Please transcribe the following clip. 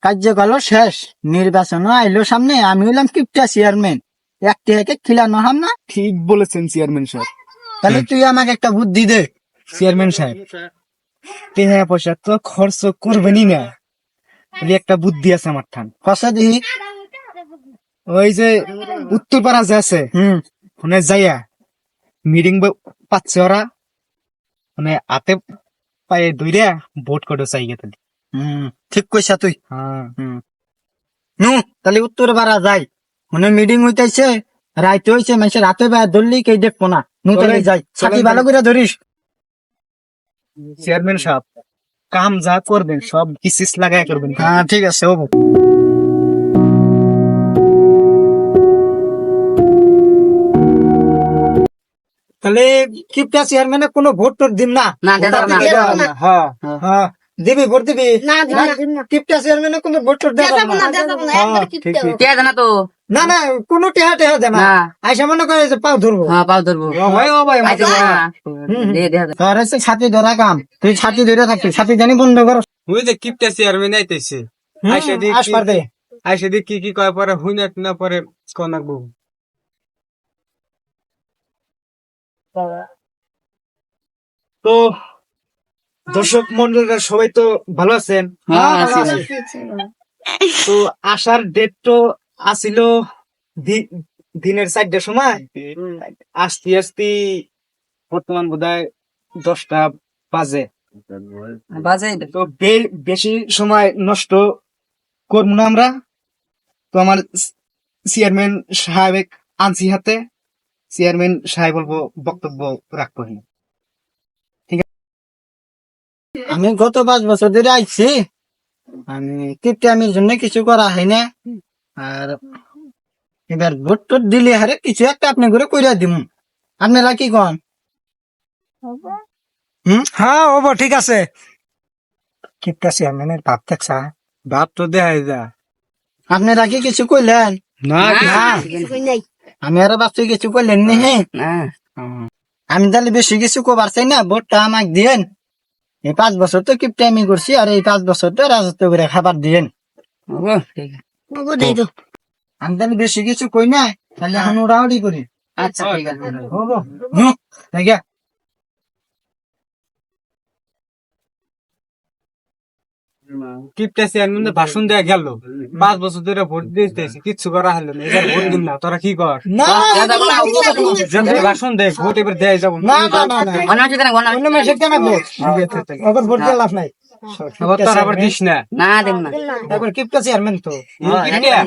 কার্যকাল শেষ, নির্বাচন আইলো সামনে, আমি হইলাম কিপটা চেয়ারম্যান, একটি একে খিলানো হাম না। ঠিক বলেছেন চেয়ারম্যান সাহেব। তাহলে তুই আমাকে একটা বুদ্ধি দে। চেয়ারম্যান সাহেব, টাকা পয়সা তো খরচ করবেনই না, তাহলে একটা বুদ্ধি আছে আমার ঠান। কষা দিহি। ওই যে উত্তরপাড়া যে আছে, ওখানে যাইয়া মিটিং পাচ্ছে ওরা, মানে হাতে পায়ে দইরা ভোট করে চাই গেতে। ঠিক কইছা তুই। হ্যাঁ, নু তাহলে উত্তর বাড়া যাই, মনে মিটিং হইতেছে, রাইতে হইছে, মানুষের রাতে বা ধরলি কেই দেখবো না। নু তাহলে যাই, ছাতি ভালো করে ধরিস। চেয়ারম্যান সাহেব, কাম যা করবেন সব কিসিস লাগাই করবেন। হ্যাঁ ঠিক আছে, হবো। তাহলে কিপটা চেয়ারম্যানে কোনো ভোট টোট দিন না? না, দেব না। হ্যাঁ, হ্যাঁ দিবি, ভোট দিবি? না, দিব না। কিপটা চেয়ারম্যানে কোনো ভোট টোট দেব না। একবার কিপটে হবে। কে জানা তো? না না, কোনো টেহা টেহা দে না। না। আইসা মনে করে যে পাও ধরবো। হ্যাঁ, পাও ধরবো। আইতে দে না। দে দে দে। তোর হচ্ছে ছাতি ধরা কাম, তুই ছাতি ধরে থাকবি, ছাতি জানি বন্ধ কর। ওই যে কিপটা চেয়ারম্যান আইতেছে, আইসা দেখি আসবার দে। আইসা দেখি কি কয়, পরে হুই না পরে কনাকবো। তো দর্শক মন্ডলীরা সবাই তো ভালো আছেন? হ্যাঁ, আছি। তো আসার ডেট তো আসিল দিনের 4টার সময়, আসতে আসতে বর্তমান বোধহয় 10টা বাজে। বাজে তো বেশি সময় নষ্ট করবো না আমরা। তো আমার চেয়ারম্যান সাহেব আনছি হাতে, চেয়ারম্যান সাহেব বলবো বক্তব্য রাখবো। আমি গত 5 বছর ধরে আইছি, আমি কিপটা আমির জন্য কিছু করা হয় না। আর এবার ভোট টোট দিলে হারে কিছু একটা আপনি করে কইরা দিম, আপনারা কি কন? হ্যাঁ হবো, ঠিক আছে। কিপটা চেয়ারম্যানের ভাব দেখছা? ভাব তো দেখাই যা। আপনারা কি কিছু কইলেন? না, না, আমি আরো ভাবছি কিছু কইলেন নি। না। আমি তাহলে বেশি কিছু কবার চাই না, ভোটটা আমাকে দিয়েন। এই 5 বছর তো কিপটা আমি করছি, আর এই 5 বছর তো রাজত্ব করে খাবার দিয়েন। ওগো, ঠিক আছে। আমি তাহলে বেশি কিছু কই না, তাহলে এখন উড়াউড়ি করি। আচ্ছা, ঠিক আছে। হবো দেখে। কিপটা চেয়ারম্যান ভাষণ দেয়া গেল, 5 বছর ধরে ভোট দিতেছি, কিচ্ছু করা হলো না। এবার ভোট দিন না, তোরা কি কর? না ভাষণ দে, ভোট এবার দেয় যাবো না না না না, অন্য কিছু কেন? অন্য মেসেজ কেন ভোট? ওদের ভোট দিয়ে লাভ নাই। আবার তোর আবার দিস না। না, দেব না। একবার কিপটা চেয়ারম্যান তো। কিপটা?